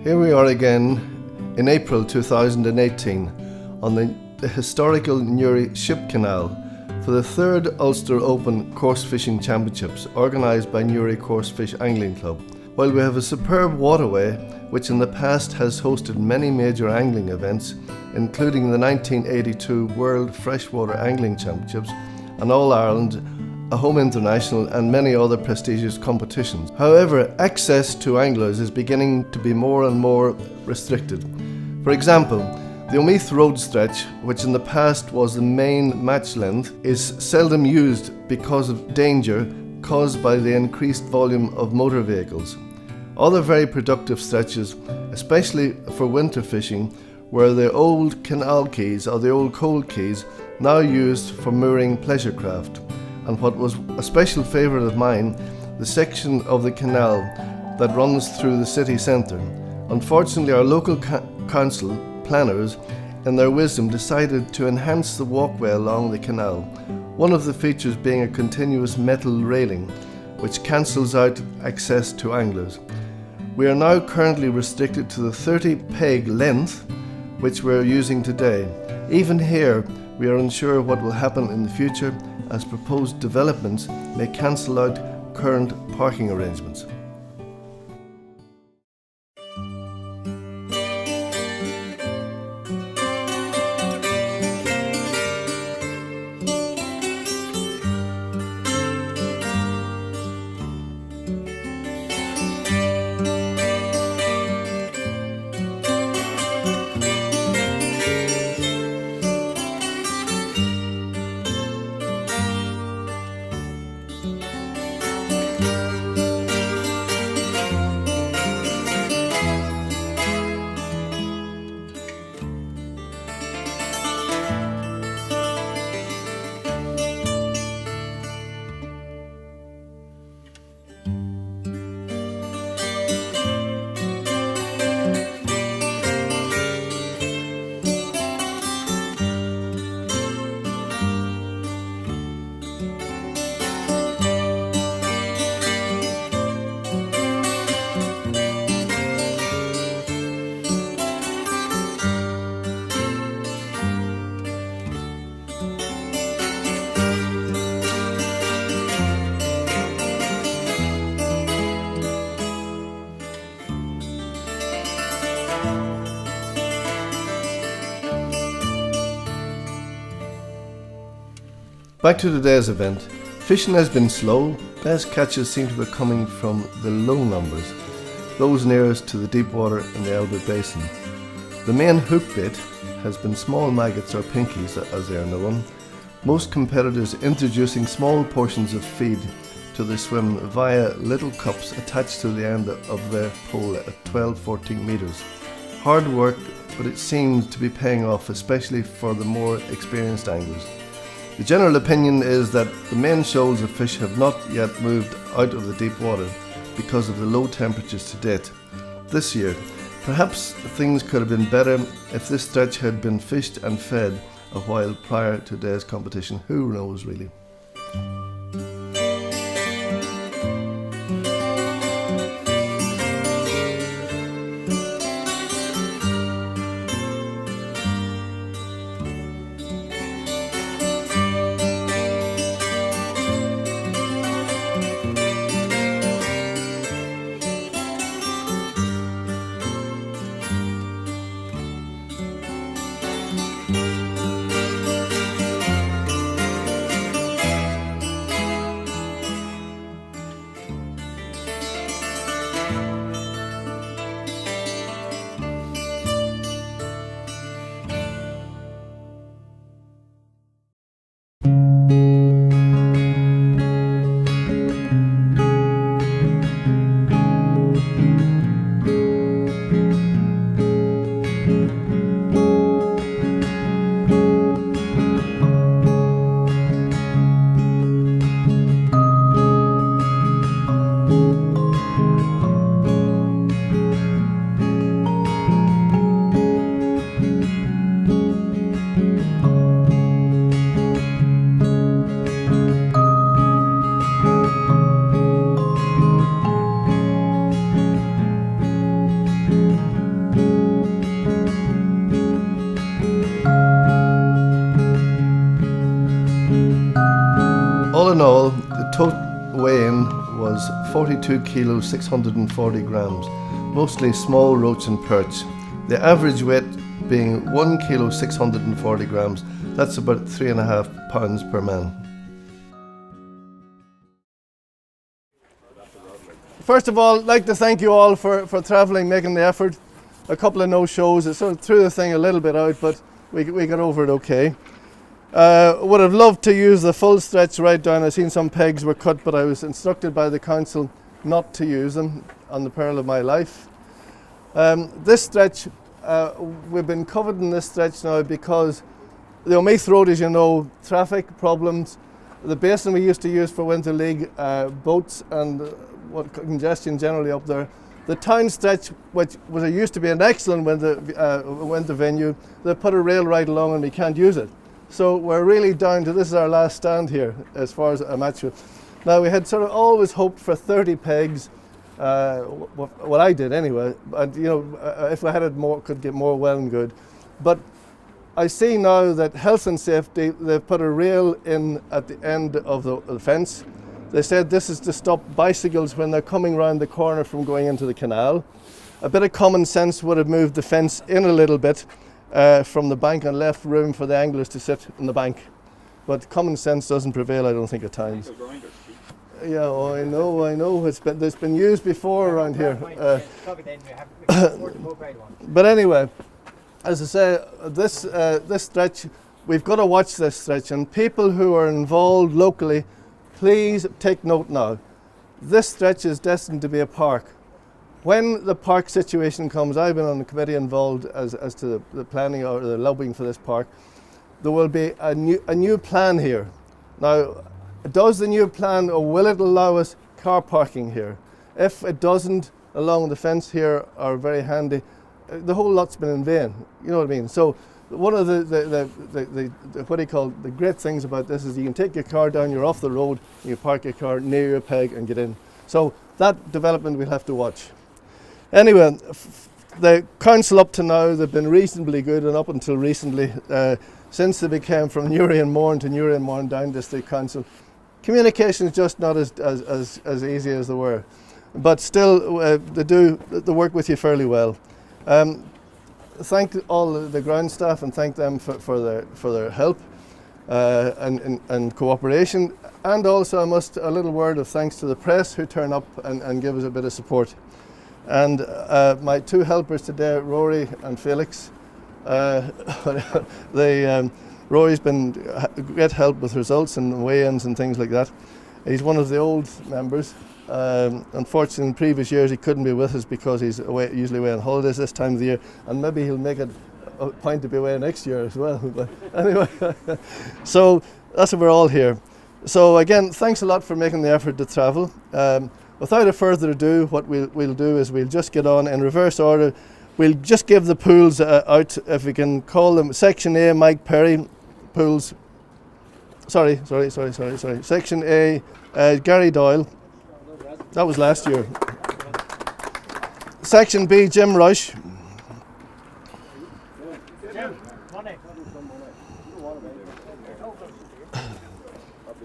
Here we are again in April 2018 on the historical Newry Ship Canal for the third Ulster Open Coarse Fishing Championships organised by Newry Coarse Fish Angling Club. While we have a superb waterway which in the past has hosted many major angling events, including the 1982 World Freshwater Angling Championships, an All-Ireland, a Home International and many other prestigious competitions. However, access to anglers is beginning to be more and more restricted. For example, the Omeath Road stretch, which in the past was the main match length, is seldom used because of danger caused by the increased volume of motor vehicles. Other very productive stretches, especially for winter fishing, were the old Canal quays or the old coal quays, now used for mooring pleasure craft. And what was a special favourite of mine, the section of the canal that runs through the city centre. Unfortunately, our local council planners, in their wisdom, decided to enhance the walkway along the canal, one of the features being a continuous metal railing, which cancels out access to anglers. We are now currently restricted to the 30 peg length, which we're using today. Even here, we are unsure what will happen in the future, as proposed developments may cancel out current parking arrangements. Back to today's event. Fishing has been slow. Best catches seem to be coming from the low numbers, those nearest to the deep water in the Albert Basin. The main hook bait has been small maggots or pinkies as they are known, most competitors introducing small portions of feed to the swim via little cups attached to the end of their pole at 12-14 metres. Hard work, but it seems to be paying off, especially for the more experienced anglers. The general opinion is that the main shoals of fish have not yet moved out of the deep water because of the low temperatures to date. This year, perhaps things could have been better if this stretch had been fished and fed a while prior to today's competition. Who knows really? total weigh-in was 42 kilos 640 grams, mostly small roach and perch. The average weight being 1 kilo 640 grams. That's about 3.5 pounds per man. First of all, I'd like to thank you all for travelling, making the effort. A couple of no-shows, it sort of threw the thing a little bit out, but we got over it okay. Would have loved to use the full stretch right down. I've seen some pegs were cut, but I was instructed by the council not to use them on the peril of my life. This stretch, we've been covered in this stretch now because the Meath Road, as you know, traffic problems. The basin we used to use for Winter League, boats and congestion generally up there. The town stretch, which used to be an excellent winter venue, they put a rail right along and we can't use it. So we're really down to, this is our last stand here as far as amateur. Now we had sort of always hoped for 30 pegs, what I did anyway, and you know, if I had it more, could get more, well and good. But I see now that health and safety, they've put a rail in at the end of the fence. They said this is to stop bicycles when they're coming round the corner from going into the canal. A bit of common sense would have moved the fence in a little bit from the bank and left room for the anglers to sit in the bank. But common sense doesn't prevail, I don't think, at times. Yeah, oh, I know. It's been used before around here. But anyway, as I say, this stretch, we've got to watch this stretch, and people who are involved locally, please take note now. This stretch is destined to be a park. When the park situation comes, I've been on the committee involved as to the planning or the lobbying for this park. There will be a new plan here. Now, does the new plan, or will it allow us car parking here? If it doesn't, along the fence here are very handy. The whole lot's been in vain. You know what I mean? So one of the what do you call the great things about this is you can take your car down, you're off the road, you park your car near your peg and get in. So that development we'll have to watch. Anyway, the council up to now, they've been reasonably good, and up until recently, since they became from Newry and Mourne to Newry and Mourne down district council, communication is just not as easy as they were. But still, they work with you fairly well. Thank all the ground staff and thank them for their help and cooperation. And also a little word of thanks to the press who turn up and give us a bit of support. And my two helpers today, Rory and Felix. Rory's been great help with results and weigh-ins and things like that. He's one of the old members. Unfortunately, in previous years he couldn't be with us because he's usually away on holidays this time of the year, and maybe he'll make it a point to be away next year as well. But anyway, so that's why we're all here. So again, thanks a lot for making the effort to travel. Without a further ado, what we'll do is we'll just get on in reverse order. We'll just give the pools out, if we can call them. Section A, Mike Perry pools. Sorry. Section A, Gary Doyle. That was last year. Section B, Jim Rush.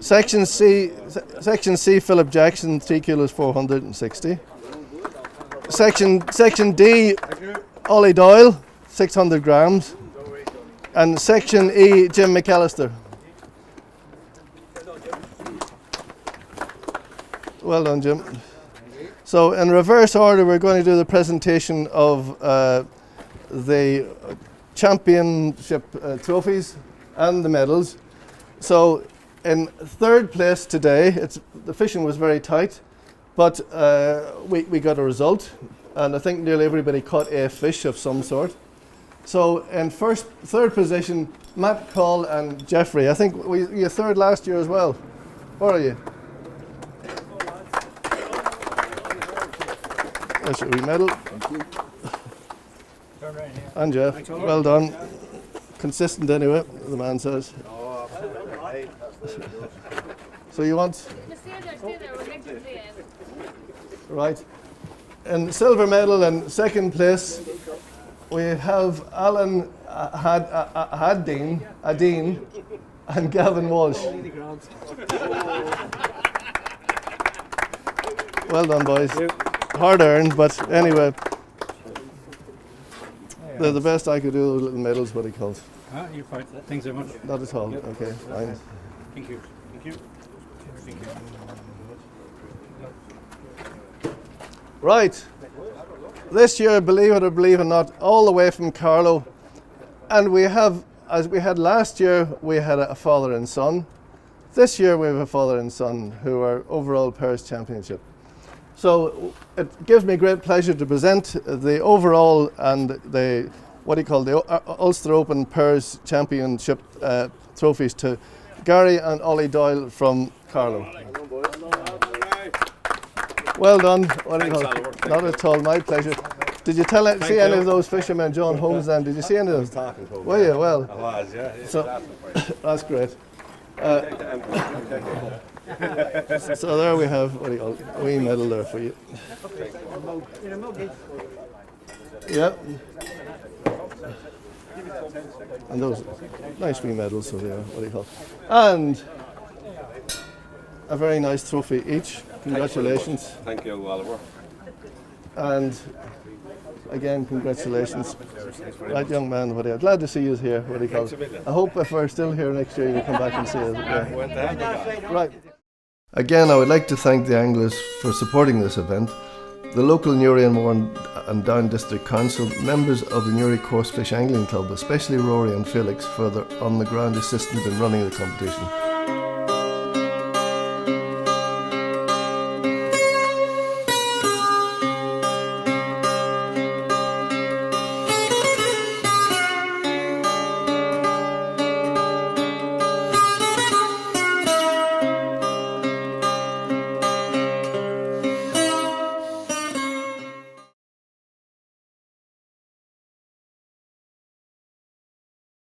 Section C, Philip Jackson, 3 kilos 460. Section D, Ollie Doyle, 600 grams. And Section E, Jim McAllister. Well done, Jim. So in reverse order, we're going to do the presentation of the championship trophies and the medals. So in third place today, the fishing was very tight, but we got a result, and I think nearly everybody caught a fish of some sort. So in third position, Matt Call and Jeffrey. I think you were third last year as well. Where are you? There's your wee medal. Thank you. And Jeff, well done. Consistent anyway, the man says. So you want? Right. In silver medal and second place, we have Alan Adine and Gavin Walsh. Well done, boys. Hard earned, but anyway. They're the best I could do with little medals, what he calls. Ah, you're fine. Thanks very much. Not at all. Okay, fine. Thank you. Thank you. Thank you. Right. This year, believe it or believe it not, all the way from Carlow. And we have, as we had last year, we had a father and son. This year we have a father and son who are overall pairs championship. So it gives me great pleasure to present the overall and the Ulster Open Pairs Championship trophies to Gary and Ollie Doyle from Carlow. Well done. Not at all, my pleasure. Did you see any of those fishermen, John Holmes, then? Did you see any of them? Were you? Well, I was, yeah. So, that's great. So there we have a wee medal there for you. Yeah. And those nice wee medals, so they are, and a very nice trophy each. Congratulations. Thank you, Oliver. And again, congratulations. Right, young man, glad to see you here. I hope if we're still here next year, you'll come back and see us. Yeah. Right. Again, I would like to thank the anglers for supporting this event, the local Newry and Moore and Down District Council, members of the Newry Coarse Fish Angling Club, especially Rory and Felix for their on-the-ground assistance in running the competition.